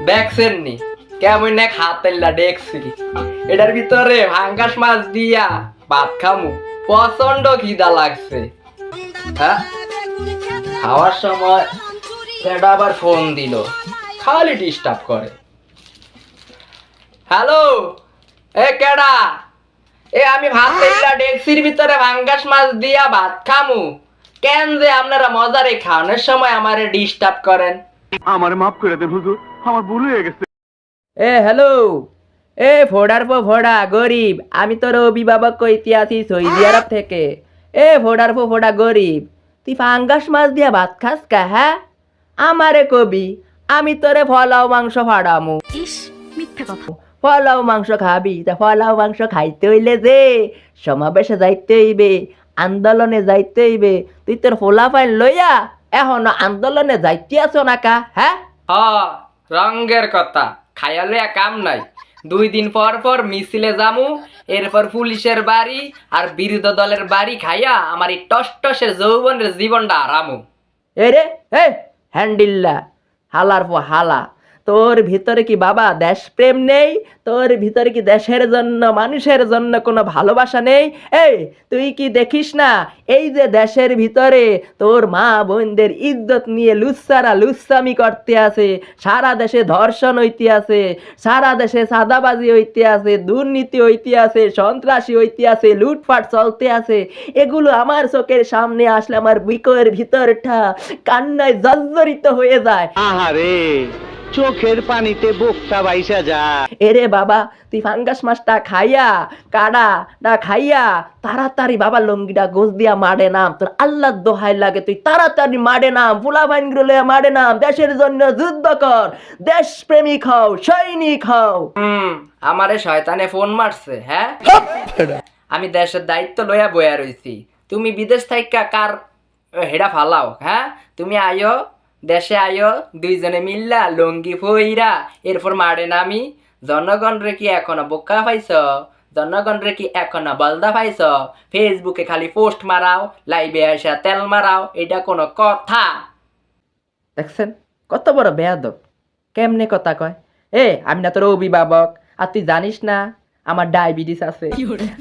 দেখছেন নি কেমন এক হাতেল্লা দেখছি, এটার ভিতরে ভাঙ্গাস মাছ দিয়া ভাত খামু, প্রচন্ড খিদা লাগছে। হ্যাঁ, খাওয়ার সময় এটা আবার ফোন দিল, খালি ডিস্টার্ব করে। হ্যালো, এ কেডা? এ আমি ভাত তেল্লা ডেক্সির ভিতরে ভাঙ্গাস মাছ দিয়া ভাত খামু, কেন যে আপনারা মজারে খাওয়ানোর সময় আমারে ডিস্টার্ব করেন? আমারে মাফ করে দেন হুজুর, আমার ভুল হয়ে গেছে। এ হ্যালো, এ ভোডার পো ভোডা গরিব, আমি তোর অভিভাবক কইতে আছি সৌদি আরব থেকে। এ ভোডার পো ভোডা গরিব, তুই ফাঙ্গাস মাছ দিয়া ভাত খাস কা? হ্যাঁ, আমারে কবি, আমি তোরে ফলাও মাংস ফাড়ামু। ইস, মিথ্যে কথা। ফলাও মাংস খাবি? তা ফলাও মাংস খাইতে হইলে যে সমাবেশে যাইতে হইবে, আন্দোলনে যাইতে হইবে। তুই তোর ফোলা ফাইন লইয়া এখনো আন্দোলনে যাইতে আছো না কা? হ্যাঁ, রঙ্গের কথা খায়ালে কাম নাই। 2 দিন পর পর মিছিলে যামু, এরপর পুলিশের বাড়ি আর বিরোধী দলের বাড়ি খাইয়া আমার এই টসটসের যৌবনের জীবনটা আরামু। এরে হে হ্যান্ডিল্লা, হালার পর হালা, তোর ভিতরে কি বাবা দেশপ্রেম নেই? তোর ভিতরে কি দেশের জন্য মানুষের জন্য কোনো ভালোবাসা নেই? এই তুই কি দেখিস না এই যে দেশের ভিতরে তোর মা বোনদের ইজ্জত নিয়ে লুচ্চারা লুচ্চামি করতে আছে, সারা দেশে ধর্ষণ হইতে আছে, সারা দেশে সাদাবাজি হইতে আছে, দুর্নীতি হইতে আছে, সন্ত্রাসী হইতে আছে, লুটপাট চলতে আছে। এগুলো আমার চোখের সামনে আসলে আমার বুকের ভিতরটা কান্নায় জর্জরিত হয়ে যায়। আহারে, চোখের পানিতে বোকটা বাইসা যায়। এরে বাবা, তুই ফাঙ্গাস মাছটা খাইয়া কাডাটা খাইয়া তাড়াতাড়ি বাবা লঙ্গিটা গোস দিয়া মারে নাম, তোর আল্লাহর দোহাই লাগে, তুই তাড়াতাড়ি মারে নাম, ফুলা বাইনগুলো লইয়া মারে নাম, দেশের জন্য যুদ্ধ কর, দেশ প্রেমিক হও, সৈনিক হও। আমারে শয়তানে ফোন মারছে। হ্যাঁ, আমি দেশের দায়িত্ব লইয়া বইয়া রইছি, তুমি বিদেশ থাইকা কার হেডা ফালাও? হ্যাঁ, তুমি আয়ো দেশে আয়ো, দুইজনে মিল্লা লঙ্গি ফইরা এরপর মারে নামি। জনগণ রে কি এখনো বোকা পাইছ? জনগণ রে কি এখনো বলদা পাইছ? ফেসবুকে খালি পোস্ট মারাও, লাইভে আসা তেল মারাও, এটা কোনো কথা? দেখছেন কত বড় বেয়াদব, কেমনে কথা কয়? আমি না তোর অভিভাবক, আর তুই জানিস না আমার ডায়াবেটিস আছে,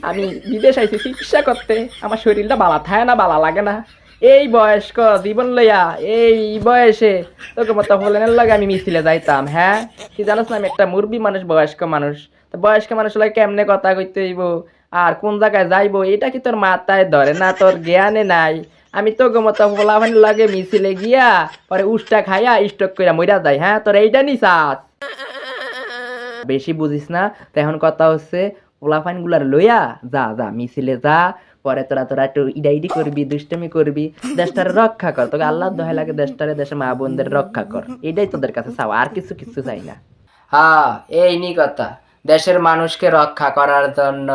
আমি বিদেশ আইছি চিকিৎসা করতে, আমার শরীরটা বালা থাকে না, বালা লাগে না। এই বয়স্ক জীবন লইয়া এই বয়সে তোকে মতো হলেনের লাগে আমি মিছিলে যাইতাম? হ্যাঁ, কি জানোস না আমি একটা মুরবি মানুষ, বয়স্ক মানুষ। তো বয়স্ক মানুষ লাগে কেমনে কথা কইতে হইব আর কোন জায়গায় যাইবো এটা কি তোর মাথায় ধরে না? তোর জ্ঞানে নাই? আমি তোকে মতো ফোলাফান লাগে মিছিলে গিয়া পরে উষ্টা খাইয়া স্টক কইরা মইরা যাই? হ্যাঁ, তোর এইটা নিসাস? বেশি বুঝিস না তো। এখন কথা হচ্ছে পোলাফাইন গুলার লইয়া যা যা মিছিলে যা, পরে তোরা একটু ইডাইডি করবি, দুষ্টমি করবি, দেশটারে রক্ষা কর। তোকে আল্লাহ দোহাই লাগে দেশটারে, দেশের মা বোনদের রক্ষা কর, এটাই তোদের কাছে চাওয়া, আর কিছু চাই না। হ্যাঁ, এই নি কথা। দেশের মানুষকে রক্ষা করার জন্য,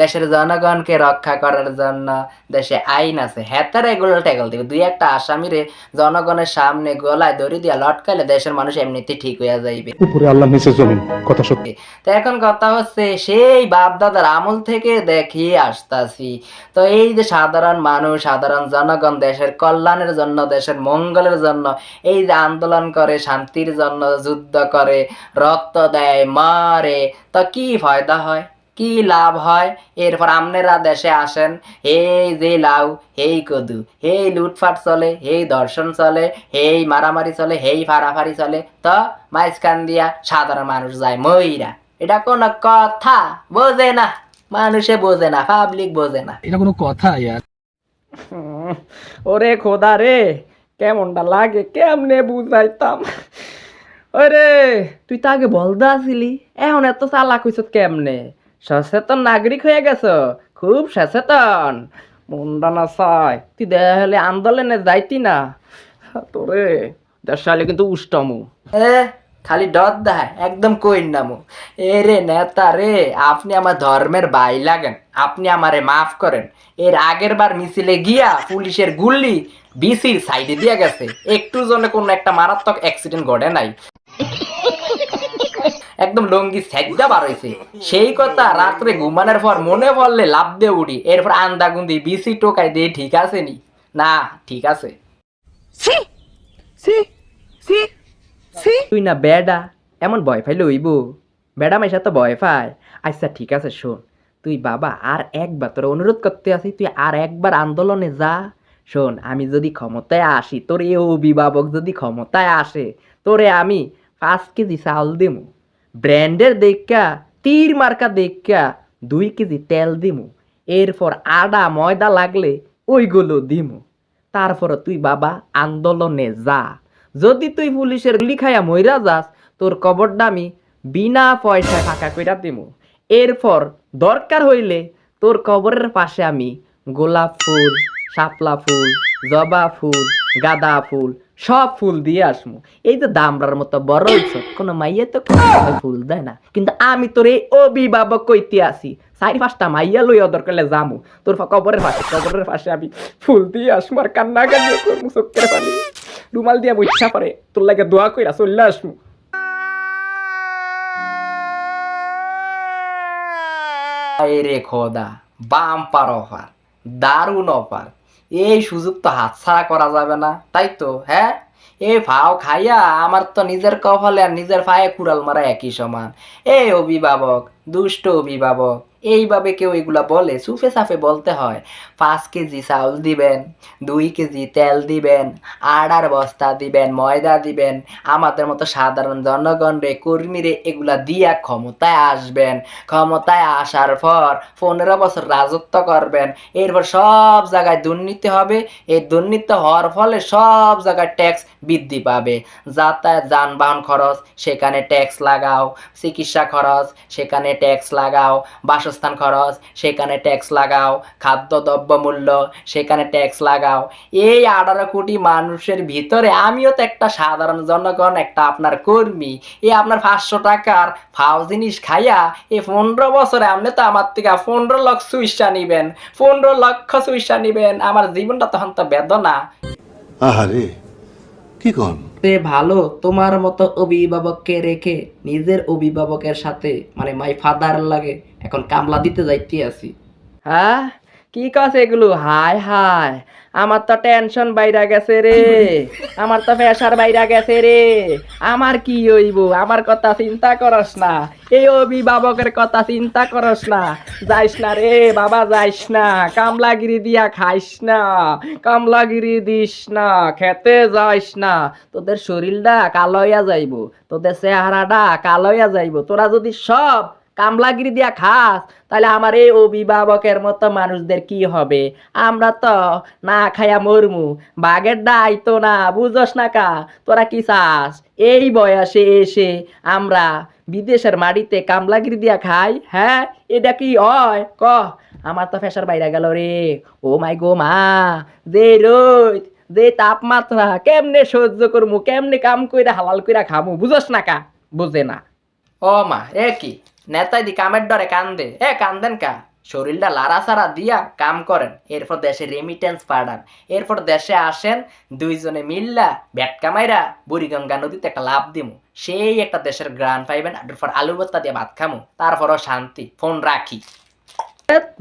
দেশের জনগণকে রক্ষা করার জন্য দেশে আইন আছে, হেতারা এগুলো ট্যাকল দিবে। 2-1টা আসামিরে জনগণের সামনে গলায় দড়ি দিয়া লটকাইলে দেশের মানুষ এমনিতে ঠিক হইয়া যাইবে। উপরে আল্লাহ নিচে জমিন, কথা সত্যি। তো এখন কথা হচ্ছে সেই বাপ দাদার আমল থেকে দেখিয়ে আসতাছি, তো এই যে সাধারণ মানুষ, সাধারণ জনগণ দেশের কল্যাণের জন্য, দেশের মঙ্গলের জন্য এই যে আন্দোলন করে, শান্তির জন্য যুদ্ধ করে, রক্ত দেয়, মারে, তো কি ফায়দা হয়, কি লাভ হয়? এরপর আপনারা দেশে আসেন, এই যে লাউ, এই কদু, এই লুটফাট চলে, এই দর্শন চলে, এই মারামারি চলে, এই ফাড়াফাড়ি চলে, তো মাঝখান দিয়া সাধারণ মানুষ যায় মইরা। এটা কোনো কথা? বোঝে না, মানুষে বোঝে না, পাবলিক বোঝে না। এটা কোনো কথা ইয়ার? ওরে খোদা রে, কেমনটা লাগে, কেমনে বুঝাইতাম? ওরে তুই তো আগে বলদা আসিলি, এখন এত চালাক হইছ কেমনে? সচেতন নাগরিক হয়ে গেছ, খুব সচেতন। মনটা না চাই তুই দেখালে আন্দোলনে যাইতি না, তোরে দেশালে কিন্তু উষ্টমু। খালি ডর দেয়, একদম কইন নামু। এ রে নেতা রে, আপনি আমার ধর্মের ভাই লাগেন, আপনি আমারে মাফ করেন। এর আগের বার মিছিলে গিয়া পুলিশের গুল্লি বিসির সাইডে দিয়ে গেছে, একটু জন্য কোনো একটা মারাত্মক অ্যাক্সিডেন্ট ঘটে নাই, একদম লঙ্গি সেজদা বার হয়েছে। সেই কথা রাত্রে ঘুমানোর পর মনে পড়লে লাভ দিয়ে উঠি, এরপর আন্দাগুন্দি বিসি টোকাই দিয়ে ঠিক আছে নি? না ঠিক আছে। তুই না বেডা, এমন ভয় পাইলে হইব? বেডা মাইসা তো ভয় পায়। আচ্ছা ঠিক আছে শোন, তুই বাবা আর একবার তোর অনুরোধ করতে আসি, তুই আর একবার আন্দোলনে যা। শোন, আমি যদি ক্ষমতায় আসি, তোর এই অভিভাবক যদি ক্ষমতায় আসে, তোরে আমি 5 কেজি চাউল দিমু, ব্র্যান্ডের দেখা, তীর মার্কা দেখা 2 কেজি তেল দিমু, এরপর আটা ময়দা লাগলে ওইগুলো দিমু। তারপর তুই বাবা আন্দোলনে যা। যদি তুই পুলিশের গুলি খাইয়া মইরা যাস, তোর কবরটা আমি বিনা পয়সায় ফাঁকা কইরা দিমু। এরপর দরকার হইলে তোর কবরের পাশে আমি গোলাপ ফুল, শাপলা ফুল, জবা ফুল, গাঁদা ফুল, সব ফুল দিয়ে আসমু। এই যে দামড়ার মতো বড় হইছ, কোনো মাইয়া তো কোনো ফুল দেয় না, কিন্তু আমি তোর এই অভিভাবক কইতে আসি, 4-5টা মাইয়া লইয়া দরকার যামু তোর কবরের পাশে আমি ফুল দিয়ে আসমু, আর কান্না কান্না করমু, চোখের পানি রুমাল দিয়া মুচ্ছা পরে তোর লাগে দোয়া কইরা চলে আসমু। রে খোদা, বাম্পার অফার, দারুণ অফার, এই সুযোগ তো হাতছাড়া করা যাবে না, তাই তো? হ্যাঁ, এই ফাও খাইয়া আমার তো নিজের কপালে আর নিজের ফায়ে কুড়াল মারা একই সমান। এই অভিভাবক, দুষ্ট অভিভাবক, এইভাবে কেউ এগুলা বলে? সুফে সাফে বলতে হয় 5 কেজি চাউল দিবেন, 2 কেজি তেল দিবেন, আটার বস্তা দিবেন, ময়দা দিবেন, আমাদের মতো সাধারণ জনগণ রে, কর্মী রে, এগুলা দিয়া ক্ষমতায় আসবেন। ক্ষমতায় আসার পর 15 বছর রাজত্ব করবেন, এরপর সব জায়গায় দুর্নীতি হবে। এই দুর্নীতি হওয়ার ফলে সব জায়গায় ট্যাক্স বৃদ্ধি পাবে। যাতায়াত যানবাহন খরচ, সেখানে ট্যাক্স লাগাও। চিকিৎসা খরচ, সেখানে ট্যাক্স লাগাও। বাসস্থান খরচ, সেখানে ট্যাক্স লাগাও। খাদ্যদ্রব্য মূল্য, সেখানে ট্যাক্স লাগাও। এই 18 কোটি মানুষের ভিতরে আমিও তো একটা সাধারণ জনগণ, একটা আপনার কর্মী। এই আপনার 500 টাকার ফাও জিনিস খাইয়া এই 15 বছরে আপনি তো আমার থেকে 15 লক্ষ সুইসা নিবেন, 15 লক্ষ সুইসা নিবেন। আমার জীবনটা তখন তো বেদনা। আহারে কি কন? ভালো তোমার মতো অভিভাবককে রেখে নিজের অভিভাবকের সাথে, মানে মাই ফাদার লাগে এখন কামলা দিতে যাইতে আছি। হ্যাঁ, কি কাছে এগুলো? হায় হায়, আমার তো টেনশন বাইরা গেছে রে, আমার তো প্রেশার বাইরা গেছে রে। আমার কি হইব? আমার কথা চিন্তা করস না, এই অভিভাবকের কথা চিন্তা করস না। যাইস না রে বাবা, যাইস না, কামলাগিরি দিয়া খাইস না, কামলাগিরি দিস না, খেতে যাইস না, তোদের শরীরটা কালো হইয়া যাইব, তোদের চেহারাটা কালো হইয়া যাইব। তোরা যদি সব কামলাগিরি দিয়া খাস, তাহলে আমার এই অভিভাবকের মতো মানুষদের কি হবে? আমরা তো না খাইয়া মরমু, বাঘের ডাইতো না, বুঝস না কা? তোরা কি চাস এই বয়সে এসে আমরা বিদেশের মাটিতে কামলাগিরি দিয়া খাই? হ্যাঁ, এটা কি হয় ক? আমার তো ফেসার বাইরে গেল রে। ও মাই গো মা, যে রোদ, যে তাপমাত্রা, কেমনে সহ্য করমু, কেমনে কাম কইরা হালাল কইরা খামু? বুঝস না কা? বুঝে না। ও মা, এ কি নেতাই দি কামের ডরে কান্দে? কান্দেন কা? শরীরটা লাড়াচাড়া দিয়া কাম করেন, এরপর দেশে রেমিটেন্স পাঠান, এরপর দেশে আসেন, দুইজনে মিল্লা ভেটকা মাইরা বুড়িগঙ্গা নদীতে একটা লাভ দিমু, সেই একটা দেশের গ্রান পাইবেন, এরপর আলু ভর্তা দিয়ে ভাত খামু, তারপরও শান্তি। ফোন রাখি।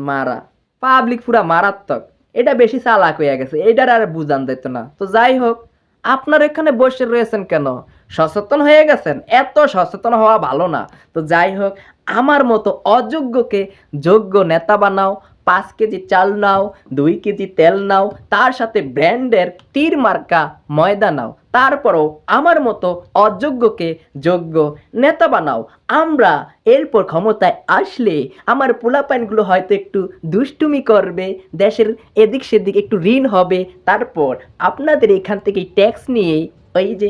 মারা পাবলিক পুরা মারাত্মক, এটা বেশি চালাক হয়ে গেছে, এটার আর বুঝান দিত না। তো যাই হোক, আপনার এখানে বসে রয়েছেন কেন? সচেতন হয়ে গেছেন? এত সচেতন হওয়া ভালো না। তো যাই হোক, আমার মতো অযোগ্যকে যোগ্য নেতা বানাও। 5 কেজি চাল নাও, 2 কেজি তেল নাও, তার সাথে ব্র্যান্ডের তীর মার্কা ময়দা নাও, তারপরও আমার মতো অযোগ্যকে যোগ্য নেতা বানাও। আমরা এরপর ক্ষমতায় আসলে আমার পোলাপাইনগুলো হয়তো একটু দুষ্টুমি করবে, দেশের এদিক সেদিক একটু ঋণ হবে, তারপর আপনাদের এখান থেকে ট্যাক্স নিয়ে ওই যে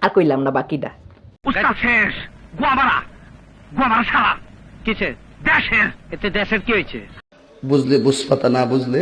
আর কইলাম না বাকিটা। কিসের দেশের? এতে দেশের কি হয়েছে? বুঝলে বুঝপাতা, না বুঝলে